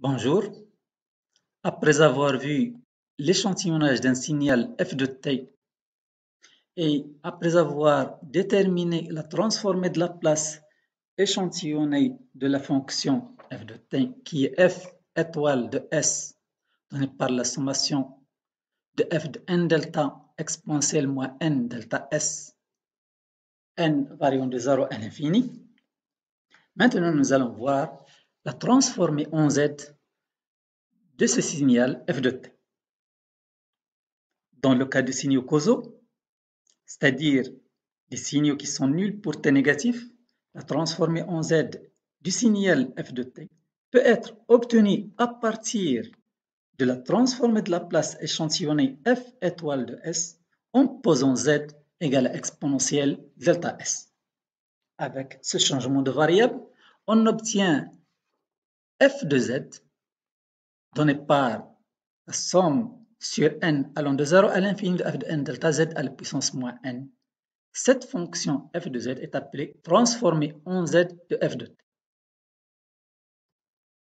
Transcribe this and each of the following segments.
Bonjour. Après avoir vu l'échantillonnage d'un signal f de t et après avoir déterminé la transformée de la place échantillonnée de la fonction f de t qui est f étoile de s donnée par la sommation de f de n delta exponentielle moins n delta s, n variant de 0 à l'infini. Maintenant, nous allons voir la transformée en z de ce signal f de t. Dans le cas de signaux causaux, c'est-à-dire des signaux qui sont nuls pour t négatif, la transformée en z du signal f de t peut être obtenue à partir de la transformée de la place échantillonnée f étoile de s en posant z égale à exponentielle delta s. Avec ce changement de variable, on obtient f de z donné par la somme sur n allant de 0 à l'infini de f de n delta z à la puissance moins n. Cette fonction f de z est appelée transformée en z de f de t.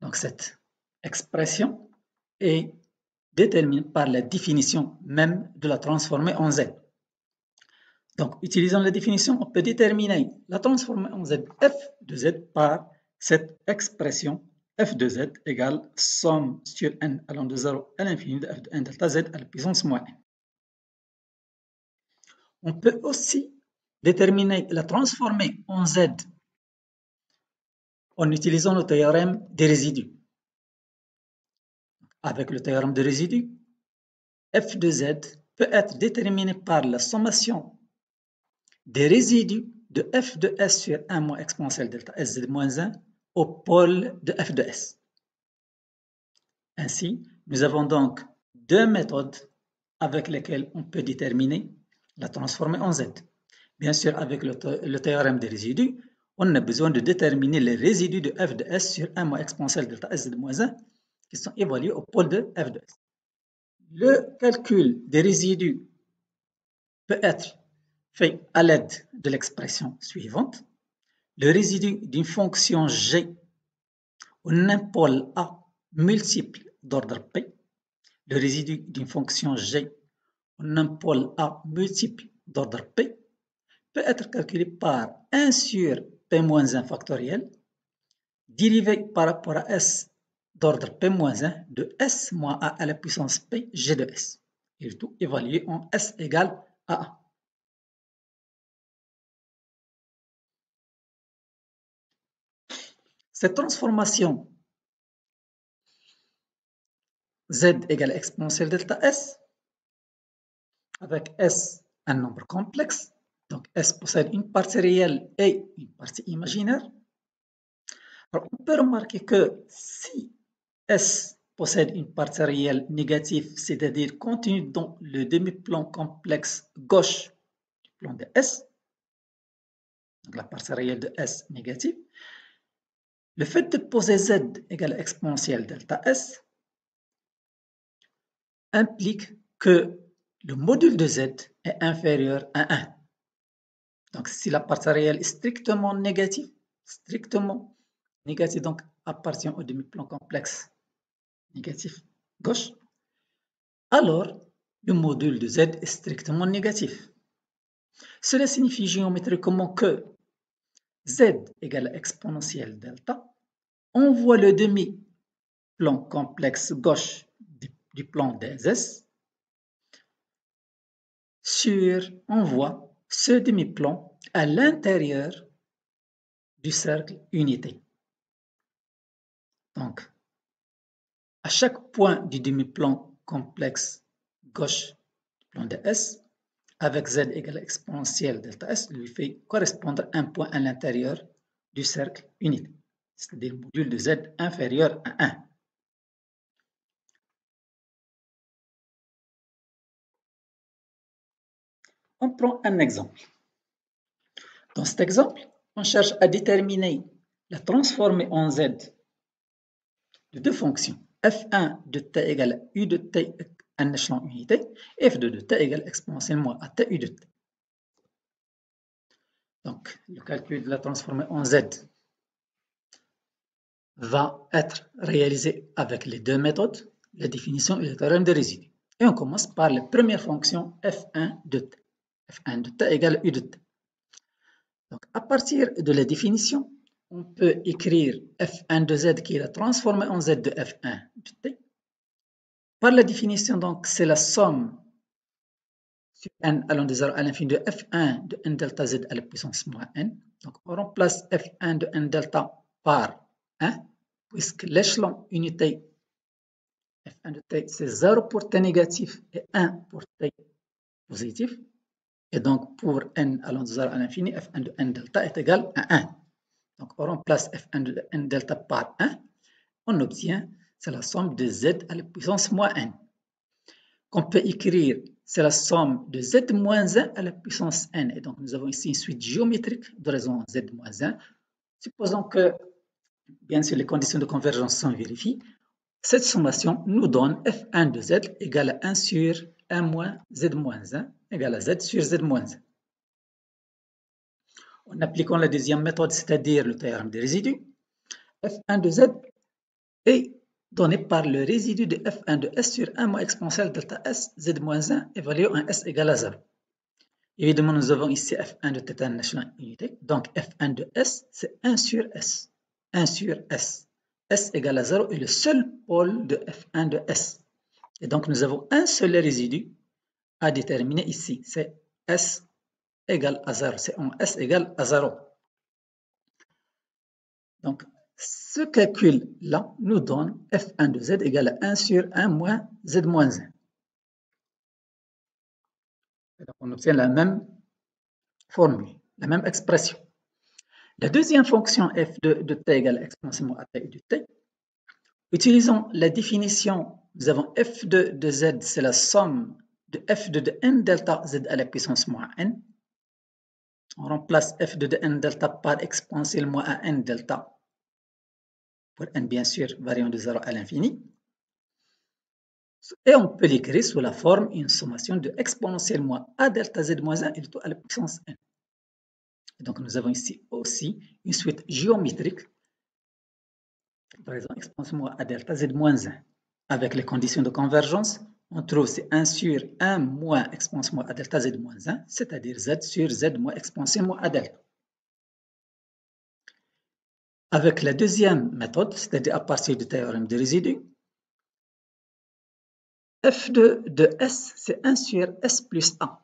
Donc cette expression est déterminée par la définition même de la transformée en z. Donc utilisant la définition, on peut déterminer la transformée en z f de z par cette expression f de z égale somme sur n allant de 0 à l'infini de f de n delta z à la puissance moins n. On peut aussi déterminer la transformée en z en utilisant le théorème des résidus. Avec le théorème des résidus, f de z peut être déterminé par la sommation des résidus de f de s sur 1 moins exponentielle delta sz moins 1 au pôle de f de s. Ainsi, nous avons donc deux méthodes avec lesquelles on peut déterminer la transformée en z. Bien sûr, avec le théorème des résidus, on a besoin de déterminer les résidus de f de s sur 1 moins exponentielle delta sz moins 1 qui sont évalués au pôle de f de s. Le calcul des résidus peut être fait à l'aide de l'expression suivante. Le résidu d'une fonction g en un pôle A multiple d'ordre P, le résidu d'une fonction g en un pôle A multiple d'ordre P peut être calculé par 1 sur P-1 factoriel dérivé par rapport à S d'ordre P-1 de S moins A à la puissance P G de S. Et le tout évalué en S égale à A. Cette transformation Z égale exponentielle delta S, avec S un nombre complexe, donc S possède une partie réelle et une partie imaginaire. Alors, on peut remarquer que si S possède une partie réelle négative, c'est-à-dire contenue dans le demi-plan complexe gauche du plan de S, donc la partie réelle de S négative, le fait de poser Z égale exponentielle delta S implique que le module de Z est inférieur à 1. Donc, si la partie réelle est strictement négative, donc appartient au demi-plan complexe négatif gauche, alors le module de Z est strictement négatif. Cela signifie géométriquement que Z égale exponentielle delta, on voit le demi-plan complexe gauche du plan des S on voit ce demi-plan à l'intérieur du cercle unité. Donc, à chaque point du demi-plan complexe gauche du plan de S, avec Z égale exponentielle delta S, lui fait correspondre un point à l'intérieur du cercle unité, c'est-à-dire le module de Z inférieur à 1. On prend un exemple. Dans cet exemple, on cherche à déterminer la transformée en Z de deux fonctions, f1 de t égale u de t en échelon unité, et f2 de t égale exponentiellement à t u de t. Donc, le calcul de la transformée en Z va être réalisé avec les deux méthodes, la définition et le théorème des résidus. Et on commence par la première fonction f1 de t. f1 de t égale u de t. Donc, à partir de la définition, on peut écrire f1 de z qui est la transformée en z de f1 de t. Par la définition, donc, c'est la somme sur n allant de 0 à l'infini de f1 de n delta z à la puissance moins n. Donc, on remplace f1 de n delta par 1, puisque l'échelon unité f1 de t, c'est 0 pour t négatif et 1 pour t positif. Et donc, pour n allant de 0 à l'infini, f1 de n delta est égal à 1. Donc, on remplace f1 de n delta par 1. On obtient, c'est la somme de z à la puissance moins n. Qu'on peut écrire, c'est la somme de z moins 1 à la puissance n. Et donc, nous avons ici une suite géométrique de raison z moins 1. Supposons que, bien sûr, les conditions de convergence sont vérifiées. Cette sommation nous donne f1 de z égale à 1 sur 1 moins z moins 1 égale à z sur z moins 1. En appliquant la deuxième méthode, c'est-à-dire le théorème des résidus, f1 de z est donné par le résidu de f1 de s sur 1 moins exponentielle delta s z moins 1 évalué en s égale à 0. Évidemment, nous avons ici f1 de θ en échelon unité. Donc, f1 de s, c'est 1 sur s. 1 sur s. S égale à 0 est le seul pôle de f1 de s. Et donc, nous avons un seul résidu à déterminer ici. C'est s égale à 0. C'est en s égale à 0. Donc, ce calcul-là nous donne f1 de z égale à 1 sur 1 moins z moins 1. Et donc, on obtient la même formule, la même expression. La deuxième fonction f de t égale exponentiellement à t de t. Utilisons la définition, nous avons f2 de z, c'est la somme de f2 de n delta z à la puissance moins n. On remplace f2 de n delta par exponentielle moins à n delta, pour n bien sûr variant de 0 à l'infini. Et on peut l'écrire sous la forme une sommation de exponentielle moins a delta z moins 1 et le tout à la puissance n. Et donc nous avons ici aussi une suite géométrique, par exemple exponentielle moins a delta z moins 1. Avec les conditions de convergence, on trouve c'est 1 sur 1 moins exponentielle moins a delta z moins 1, c'est-à-dire z sur z moins exponentielle moins a delta. Avec la deuxième méthode, c'est-à-dire à partir du théorème des résidus, f2 de s, c'est 1 sur s plus a.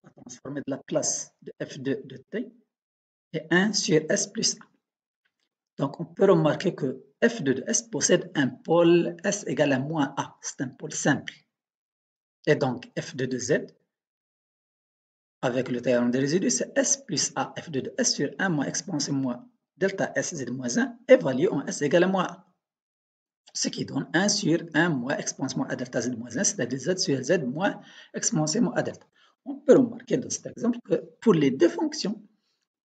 On va transformer de la place de f2 de t et 1 sur s plus a. Donc, on peut remarquer que f2 de s possède un pôle s égale à moins a. C'est un pôle simple. Et donc, f2 de z, avec le théorème des résidus, c'est s plus a. f2 de s sur 1 moins exponentielle moins delta s z moins 1 évalué en s égale à moins a. Ce qui donne 1 sur 1 moins exponentielle moins a delta z moins 1, c'est-à-dire z sur z moins exponentielle moins a delta. On peut remarquer dans cet exemple que pour les deux fonctions,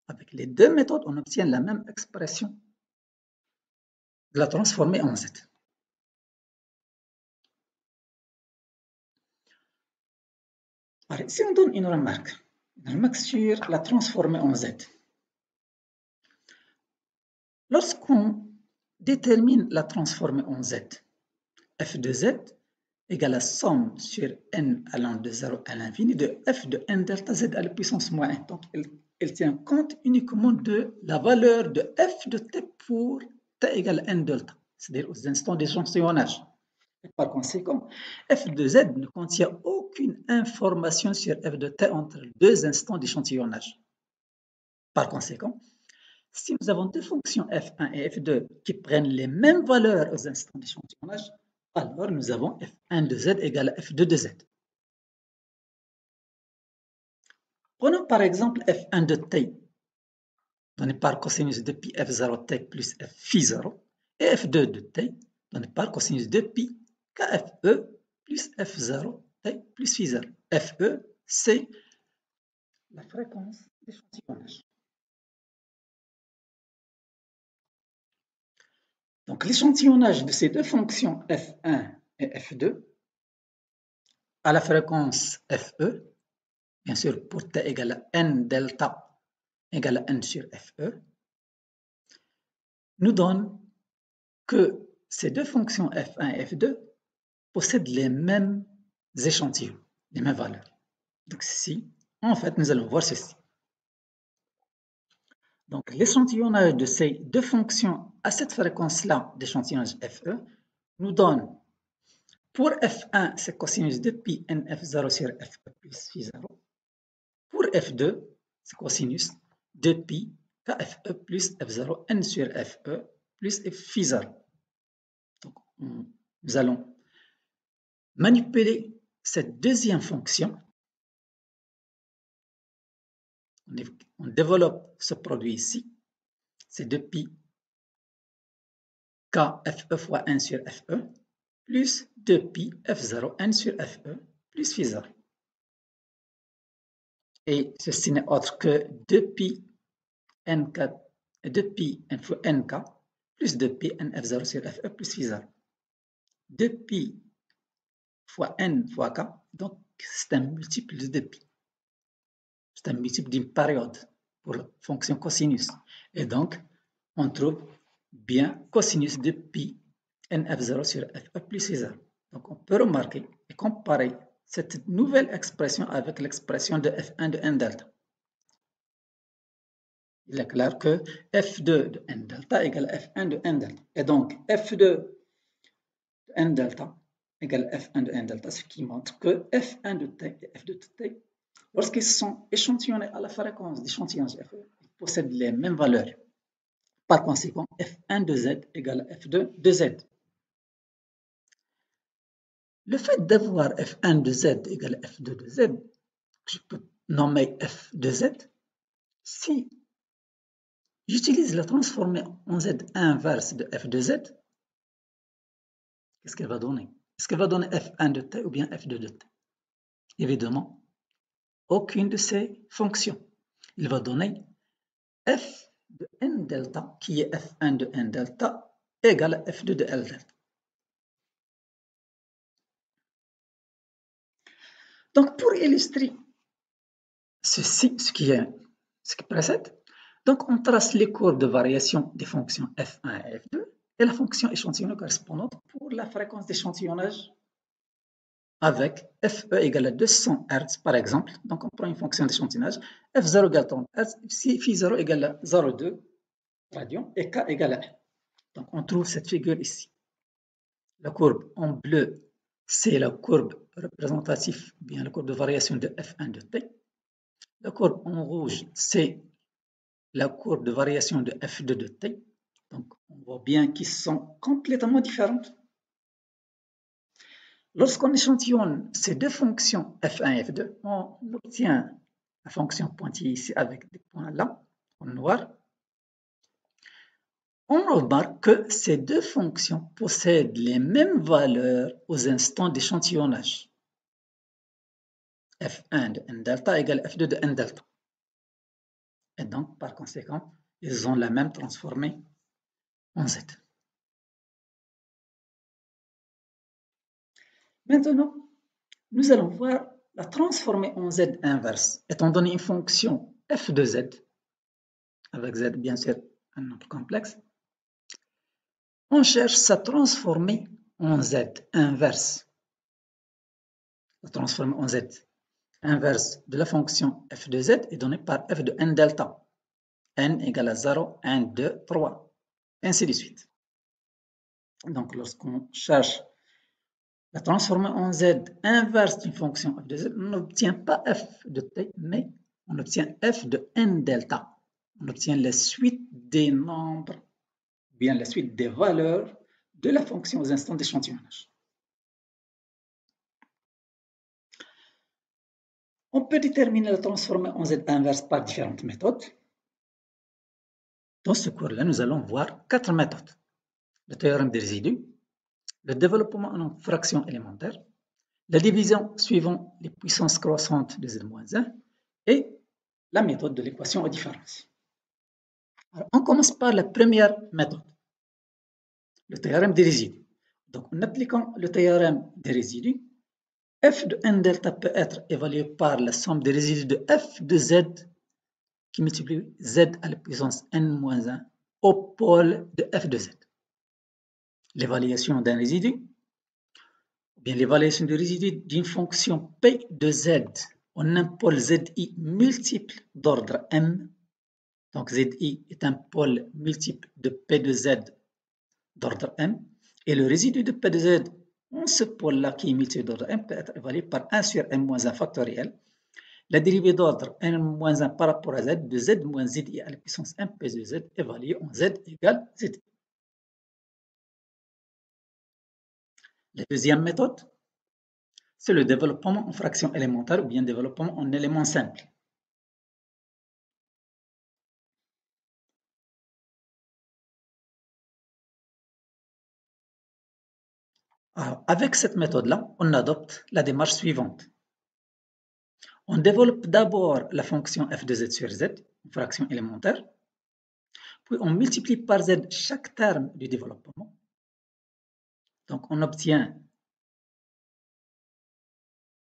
avec les deux méthodes, on obtient la même expression de la transformer en z. Alors, si on donne une remarque sur la transformer en z, lorsqu'on détermine la transformer en z, f de z égale la somme sur n allant de 0 à l'infini de f de n delta z à la puissance moins 1. Donc, elle tient compte uniquement de la valeur de f de t pour t égale n delta, c'est-à-dire aux instants d'échantillonnage. Par conséquent, f de z ne contient aucune information sur f de t entre deux instants d'échantillonnage. Par conséquent, si nous avons deux fonctions f1 et f2 qui prennent les mêmes valeurs aux instants d'échantillonnage, alors nous avons f1 de z égale à f2 de z. Prenons par exemple f1 de t, donné par cosinus de pi f0t plus f phi 0, et f2 de t, donné par cosinus de pi kfe plus f0 t plus phi 0. Fe, c'est la fréquence d'échantillonnage. Donc l'échantillonnage de ces deux fonctions f1 et f2 à la fréquence fe, bien sûr pour t égale à n delta égale à n sur fe, nous donne que ces deux fonctions f1 et f2 possèdent les mêmes échantillons, les mêmes valeurs. Donc ici, en fait, nous allons voir ceci. Donc l'échantillonnage de ces deux fonctions à cette fréquence-là d'échantillonnage FE nous donne pour F1, c'est cosinus de pi nF0 sur FE plus phi0. Pour F2, c'est cosinus de pi kFE plus F0 n sur FE plus phi0. Donc, nous allons manipuler cette deuxième fonction. On développe ce produit ici. C'est de pi kFE fois n sur FE plus 2pi f0 n sur FE plus phi0. Et ceci n'est autre que 2pi nk plus 2pi nf0 sur FE plus phi0. 2pi fois n fois k, donc c'est un multiple de 2pi. C'est un multiple d'une période pour la fonction cosinus. Et donc, on trouve bien cosinus de pi nf0 sur FE plus phi0. Donc, on peut remarquer et comparer cette nouvelle expression avec l'expression de f1 de n delta. Il est clair que f2 de n delta égale f1 de n delta. Et donc, f2 de n delta égale f1 de n delta, ce qui montre que f1 de t et f2 de t, lorsqu'ils sont échantillonnés à la fréquence d'échantillonnage FE, ils possèdent les mêmes valeurs. Par conséquent, f1 de z égale f2 de z. Le fait d'avoir f1 de z égale f2 de z, je peux nommer f de z, si j'utilise la transformée en z inverse de f de z, qu'est-ce qu'elle va donner? Est-ce qu'elle va donner f1 de t ou bien f2 de t? Évidemment, aucune de ces fonctions. Il va donner f de n delta, qui est f1 de n delta, égale à f2 de l delta. Donc, pour illustrer ceci, ce qui précède, donc on trace les courbes de variation des fonctions f1 et f2 et la fonction échantillonnée correspondante pour la fréquence d'échantillonnage avec FE égale à 200 Hz par exemple. Donc on prend une fonction d'échantillonnage, F0 égale 30 Hz, Phi0 égale à 0,2 radian et K égale à 1. Donc on trouve cette figure ici. La courbe en bleu, c'est la courbe représentative, bien la courbe de variation de F1 de T. La courbe en rouge, c'est la courbe de variation de F2 de T. Donc, on voit bien qu'ils sont complètement différentes. Lorsqu'on échantillonne ces deux fonctions F1 et F2, on obtient la fonction pointillée ici avec des points là, en noir. On remarque que ces deux fonctions possèdent les mêmes valeurs aux instants d'échantillonnage. F1 de n delta égale F2 de n delta. Et donc, par conséquent, ils ont la même transformée en Z. Maintenant, nous allons voir la transformée en Z inverse, étant donné une fonction f de Z, avec Z bien sûr un nombre complexe, on cherche sa transformée en Z inverse. La transformée en Z inverse de la fonction f de Z est donnée par f de n delta. N égale à 0, 1, 2, 3, ainsi de suite. Donc, lorsqu'on cherche la transformée en Z inverse d'une fonction f de Z, on n'obtient pas f de t, mais on obtient f de n delta. On obtient la suite des nombres, bien la suite des valeurs de la fonction aux instants d'échantillonnage. On peut déterminer la transformée en Z inverse par différentes méthodes. Dans ce cours-là, nous allons voir 4 méthodes. Le théorème des résidus, le développement en fractions élémentaires, la division suivant les puissances croissantes de Z-1 et la méthode de l'équation aux différences. Alors, on commence par la première méthode, le théorème des résidus. Donc, en appliquant le théorème des résidus, f de n delta peut être évalué par la somme des résidus de f de z qui multiplie z à la puissance n-1 au pôle de f de z. l'évaluation d'un résidu, ou bien l'évaluation du résidu d'une fonction P de Z en un pôle ZI multiple d'ordre M. Donc ZI est un pôle multiple de P de Z d'ordre M. Et le résidu de P de Z en ce pôle-là qui est multiple d'ordre M peut être évalué par 1 sur M moins 1 factoriel. La dérivée d'ordre n-1 par rapport à z de z moins zi à la puissance 1 p de z évaluée en z égale z. La deuxième méthode, c'est le développement en fraction élémentaire ou bien développement en éléments simples. Alors, avec cette méthode-là, on adopte la démarche suivante. On développe d'abord la fonction f de z sur z, une fraction élémentaire, puis on multiplie par z chaque terme du développement. Donc, on obtient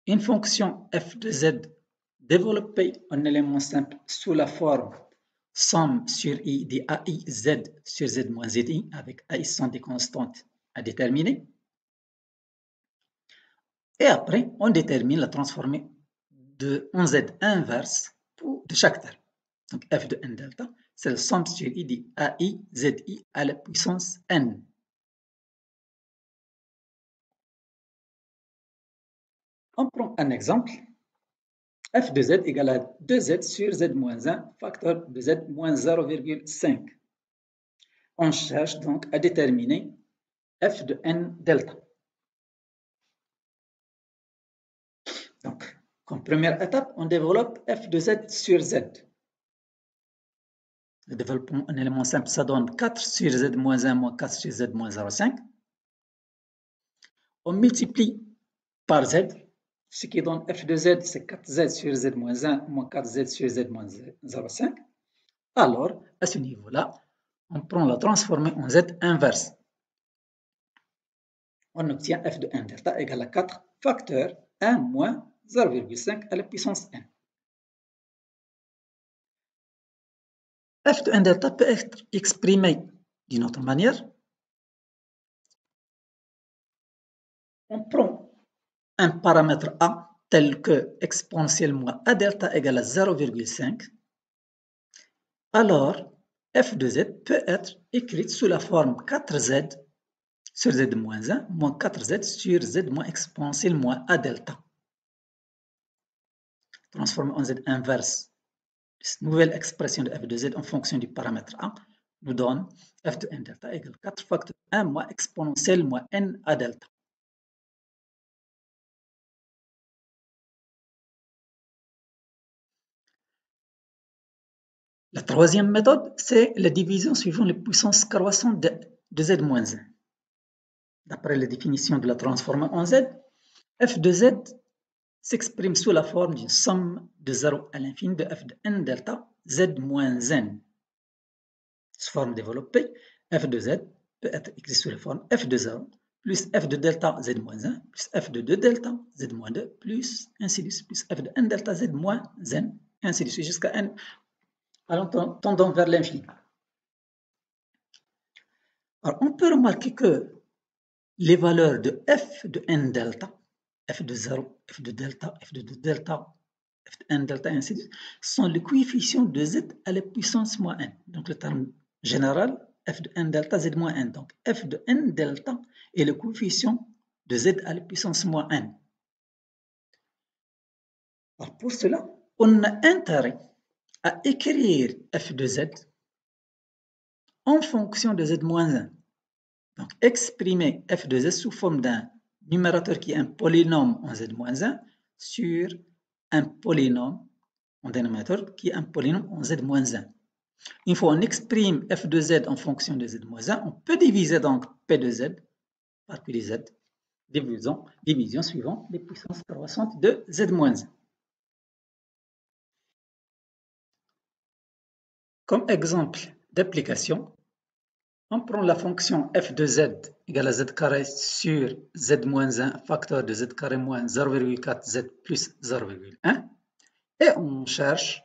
une fonction f de z développée en élément simple sous la forme somme sur i de ai z sur z moins zi avec ai sont des constantes à déterminer. Et après, on détermine la transformée en z inverse de chaque terme. Donc f de n delta, c'est la somme sur i de ai zi à la puissance n. On prend un exemple. f de z égale à 2z sur z moins 1 facteur de z moins 0,5. On cherche donc à déterminer f de n delta. Donc, comme première étape, on développe f de z sur z. Le développement en élément simple, ça donne 4 sur z moins 1 moins 4 sur z moins 0,5. On multiplie par z, ce qui donne f de z, c'est 4z sur z moins 1 moins 4z sur z moins 0,5. Alors, à ce niveau-là, on prend la transformée en z inverse. On obtient f de n delta égale à 4 facteur 1 moins 0,5 à la puissance n. f de n delta peut être exprimé d'une autre manière. On prend un paramètre a tel que exponentielle moins a delta égale à 0,5. Alors, f de z peut être écrite sous la forme 4z sur z moins 1 moins 4z sur z moins exponentielle moins a delta. Transformé en z inverse, cette nouvelle expression de f de z en fonction du paramètre a nous donne f de n delta égale 4 facteur 1 moins exponentielle moins n a delta. La troisième méthode, c'est la division suivant les puissances croissantes de z moins 1. D'après la définition de la transformée en z, f de z s'exprime sous la forme d'une somme de 0 à l'infini de f de n delta z moins n. Sous forme développée, f de z peut être écrit sous la forme f de 0 plus f de delta z moins 1 plus f de 2 delta z moins 2 plus ainsi de suite plus f de n delta z moins n ainsi de suite jusqu'à n tendant vers l'infini. Alors on peut remarquer que les valeurs de f de n delta, f de 0, f de delta, f de 2 delta, f de n delta, ainsi de suite, sont les coefficients de z à la puissance moins n. Donc le terme général, f de n delta, z moins n. Donc f de n delta est le coefficient de z à la puissance moins n. Alors pour cela, on a intérêt à écrire f de z en fonction de z moins 1. Donc, exprimer f de z sous forme d'un numérateur qui est un polynôme en z moins 1 sur un polynôme en dénominateur qui est un polynôme en z moins 1. Une fois on exprime f de z en fonction de z moins 1, on peut diviser donc p de z par p de z, division suivant les puissances croissantes de z moins 1. Comme exemple d'application, on prend la fonction f de z égale à z carré sur z moins 1 facteur de z carré moins 0,4z plus 0,1 et on cherche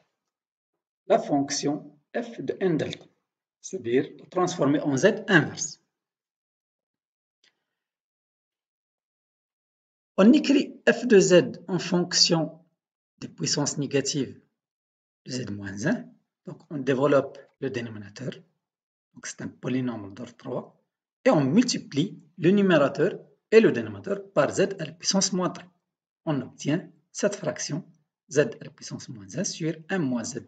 la fonction f de n delta, c'est-à-dire transformée en z inverse. On écrit f de z en fonction des puissances négatives de z-1. Donc, on développe le dénominateur. Donc, c'est un polynôme d'ordre 3. Et on multiplie le numérateur et le dénominateur par z à la puissance moins 3. On obtient cette fraction z à la puissance moins 1 sur 1 moins z.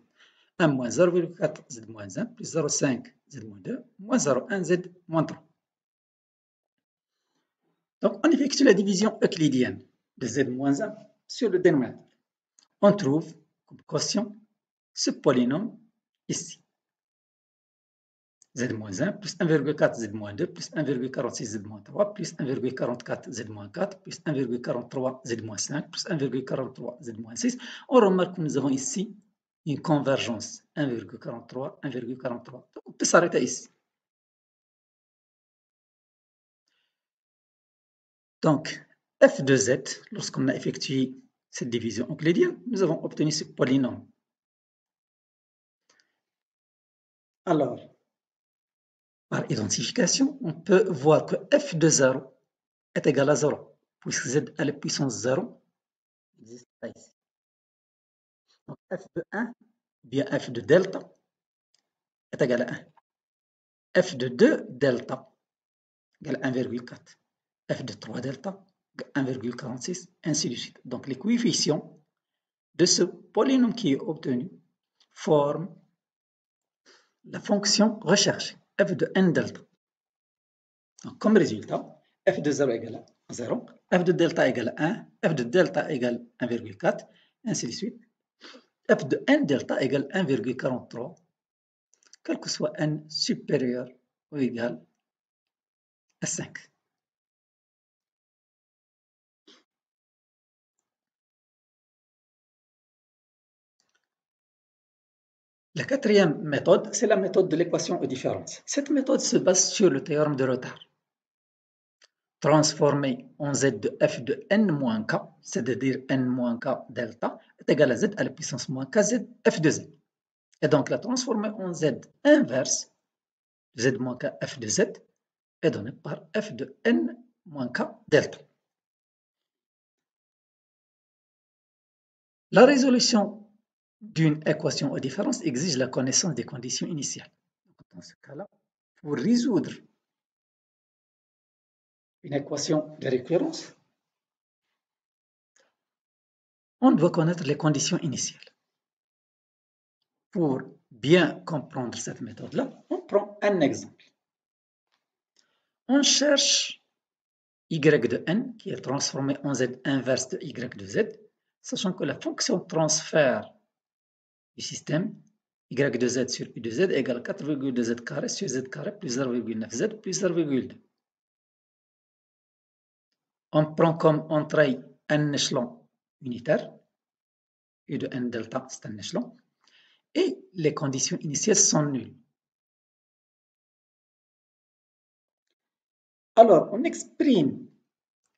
1 moins 0,4 z moins 1 plus 0,5 z moins 2 moins 0,1 z moins 3. Donc, on effectue la division euclidienne de z moins 1 sur le dénominateur. On trouve comme quotient ce polynôme ici. Z-1 plus 1,4 Z-2 plus 1,46 Z-3 plus 1,44 Z-4 plus 1,43 Z-5 plus 1,43 Z-6. On remarque que nous avons ici une convergence 1,43, 1,43. On peut s'arrêter ici. Donc, f de z, lorsqu'on a effectué cette division euclidienne, nous avons obtenu ce polynôme. Alors, par identification, on peut voir que f de 0 est égal à 0, puisque z à la puissance 0 existe ici. Donc f de 1, bien f de delta, est égal à 1. F de 2 delta égale 1,4. F de 3 delta 1,46, ainsi de suite. Donc les coefficients de ce polynôme qui est obtenu forment la fonction recherchée, f de n delta. Donc, comme résultat, f de 0 égale à 0, f de delta égale à 1, f de delta égale 1,4, ainsi de suite. F de n delta égale 1,43, quel que soit n supérieur ou égal à 5. La quatrième méthode, c'est la méthode de l'équation aux différences. Cette méthode se base sur le théorème de retard. Transformer en z de f de n-k, c'est-à-dire n-k delta, est égal à z à la puissance moins kz f de z. Et donc la transformer en z inverse, z-k f de z, est donnée par f de n-k delta. La résolution d'une équation aux différences exige la connaissance des conditions initiales. Dans ce cas-là, pour résoudre une équation de récurrence, on doit connaître les conditions initiales. Pour bien comprendre cette méthode-là, on prend un exemple. On cherche y de n qui est transformé en z inverse de y de z, sachant que la fonction transfert du système y de z sur u de z égale 4,2z carré sur z carré plus 0,9z plus 0,2. On prend comme entrée un échelon unitaire, u de n delta, c'est un échelon, et les conditions initiales sont nulles. Alors, on exprime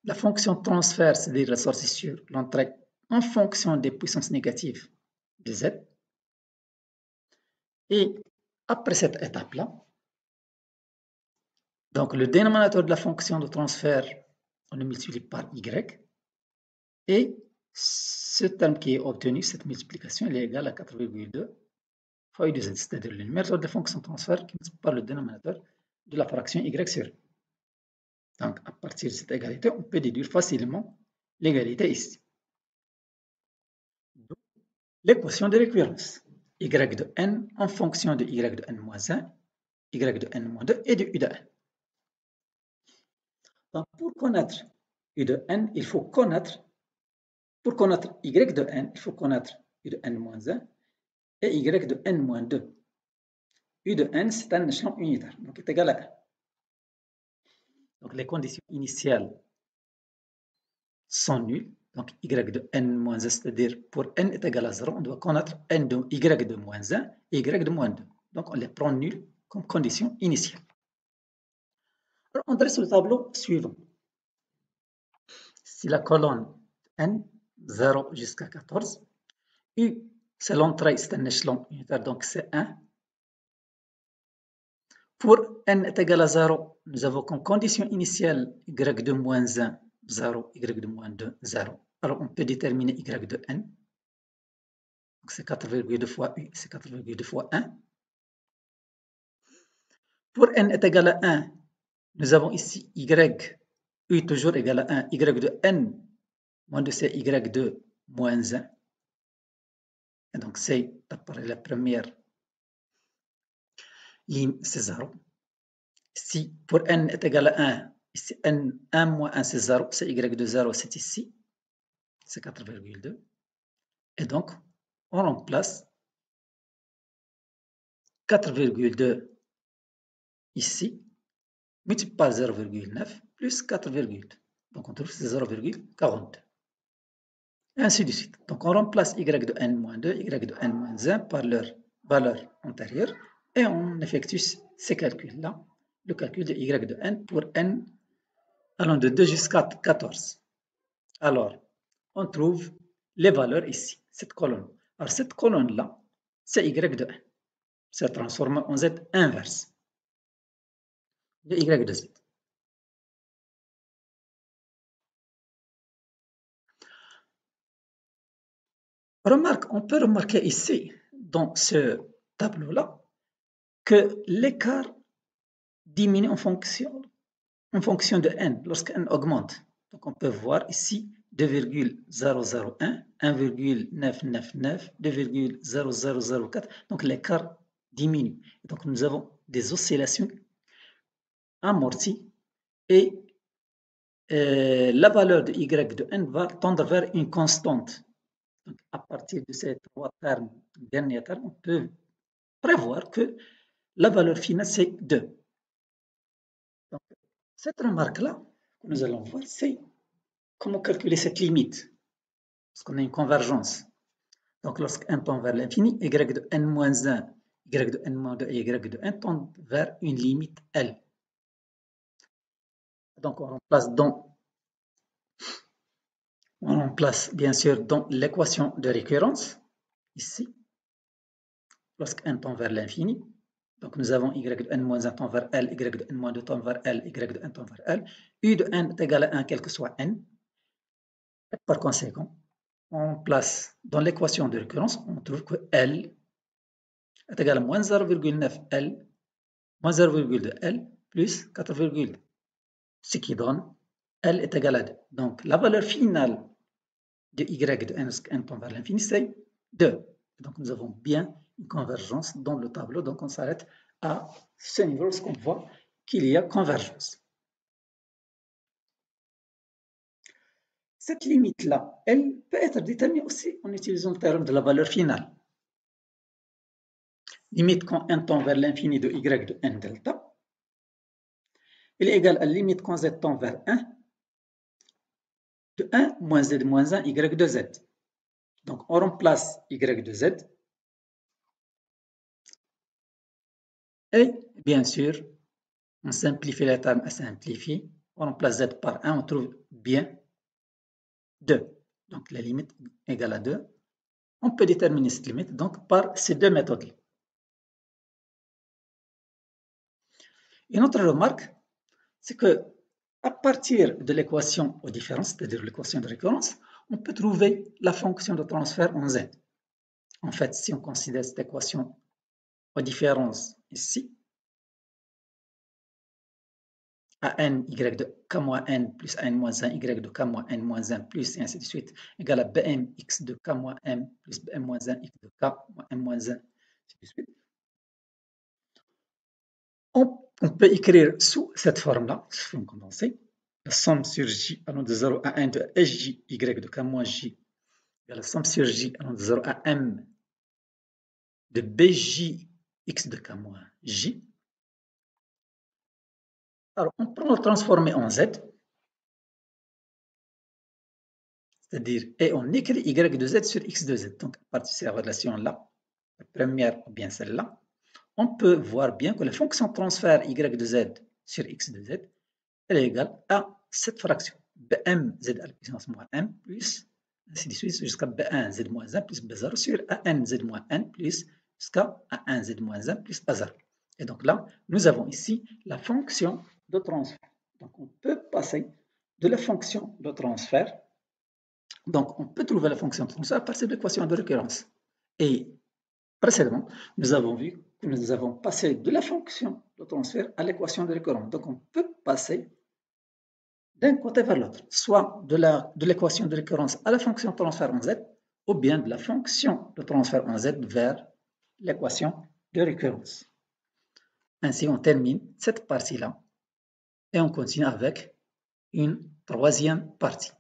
la fonction transfert, c'est-à-dire la sortie sur l'entrée, en fonction des puissances négatives de z. Et après cette étape-là, donc le dénominateur de la fonction de transfert, on le multiplie par y, et ce terme qui est obtenu, cette multiplication, elle est égale à 4,2 fois u de z, c'est-à-dire le numérateur de la fonction transfert qui multiplie par le dénominateur de la fraction y sur. Donc, à partir de cette égalité, on peut déduire facilement l'égalité ici. L'équation de récurrence. Y de n en fonction de y de n moins 1, y de n moins 2 et de u de n. Donc, pour connaître u de n, il faut connaître, pour connaître y de n, il faut connaître u de n moins 1 et y de n moins 2. U de n, c'est un échelon unitaire, donc est égal à 1. Donc, les conditions initiales sont nulles. Donc, y de n-1, c'est-à-dire pour n est égal à 0, on doit connaître n de y de moins 1 et y de moins 2. Donc, on les prend nuls comme condition initiale. Alors, on dresse le tableau suivant. Si la colonne n, 0 jusqu'à 14, u, c'est l'entrée, c'est un échelon unitaire, donc c'est 1. Pour n est égal à 0, nous avons comme condition initiale y de moins 1, 0, y de moins 2, 0. Alors, on peut déterminer y de n. Donc, c'est 4,2 fois u, c'est 4,2 fois 1. Pour n est égal à 1, nous avons ici y, u toujours égal à 1, y de n moins de c, y de moins 1. Et donc, c'est la première ligne, c'est 0. Si pour n est égal à 1, ici n 1 moins 1, c'est 0, c'est y de 0, c'est ici, c'est 4,2. Et donc, on remplace 4,2 ici, multiplié par 0,9 plus 4,2. Donc, on trouve c'est 0,42. Et ainsi de suite. Donc, on remplace y de n moins 2, y de n moins 1 par leur valeur antérieure et on effectue ces calculs-là. Le calcul de y de n pour n allant de 2 jusqu'à 14. Alors, on trouve les valeurs ici, cette colonne. Alors, cette colonne-là, c'est y de n. C'est transformé en z inverse de y de z. Remarque, on peut remarquer ici, dans ce tableau-là, que l'écart diminue en fonction de n, lorsque n augmente. Donc, on peut voir ici 2,001, 1,999, 2,0004. Donc, l'écart diminue. Donc, nous avons des oscillations amorties et la valeur de y de n va tendre vers une constante. Donc, à partir de ces trois termes, derniers termes, on peut prévoir que la valeur finale, c'est 2. Donc, cette remarque-là, que nous allons voir, c'est comment calculer cette limite. Parce qu'on a une convergence. Donc, lorsque n tend vers l'infini, y de n-1, y de n-2 et y de n tendent vers une limite L. Donc, on remplace bien sûr dans l'équation de récurrence, ici, lorsque n tend vers l'infini. Donc, nous avons y de n-1 tend vers L, y de n-2 tend vers L, y de n tend vers L. U de n est égal à 1, quel que soit n. Et par conséquent, on place dans l'équation de récurrence, on trouve que L est égal à moins 0,9 L, moins 0,2 L, plus 4,2. Ce qui donne L est égal à 2. Donc, la valeur finale de y de n tend vers l'infini, c'est 2. Donc, nous avons bien une convergence dans le tableau. Donc, on s'arrête à ce niveau lorsqu'on voit qu'il y a convergence. Cette limite-là, elle peut être déterminée aussi en utilisant le théorème de la valeur finale. Limite quand n tend vers l'infini de y de n delta, elle est égale à la limite quand z tend vers 1 de 1 moins z moins 1 y de z. Donc, on remplace y de z. Et bien sûr, on simplifie les termes à simplifier. On remplace z par 1, on trouve bien 2. Donc, la limite égale à 2. On peut déterminer cette limite donc par ces deux méthodes. Une autre remarque, c'est que à partir de l'équation aux différences, c'est-à-dire l'équation de récurrence, on peut trouver la fonction de transfert en z. En fait, si on considère cette équation aux différences ici, à n, y de k moins n plus n moins 1, y de k moins n moins 1 plus, et ainsi de suite, égale à bm x de k moins m plus bm moins 1 x de k moins m moins 1, ainsi de suite. On peut écrire sous cette forme-là, sous forme condensée, la somme sur j allant de 0 à 1 de sj y de k moins j, égale la somme sur j allant de 0 à m de bj x de k moins j. Alors, on prend le transformé en z, c'est-à-dire, et on écrit y de z sur x de z. Donc, à partir de ces relations-là, la première ou bien celle-là, on peut voir bien que la fonction transfert y de z sur x de z, elle est égale à cette fraction, bm z à la puissance moins m plus, ainsi de suite, jusqu'à b1 z moins 1 plus b0 sur an z moins n plus jusqu'à a1 z moins 1 plus a0. Et donc là, nous avons ici la fonction de transfert. Donc, on peut passer de la fonction de transfert. Donc, on peut trouver la fonction de transfert à partir de l'équation de récurrence. Et précédemment, nous avons vu que nous avons passé de la fonction de transfert à l'équation de récurrence. Donc, on peut passer d'un côté vers l'autre, soit de l'équation de récurrence à la fonction de transfert en Z, ou bien de la fonction de transfert en Z vers l'équation de récurrence. Ainsi, on termine cette partie-là et on continue avec une troisième partie.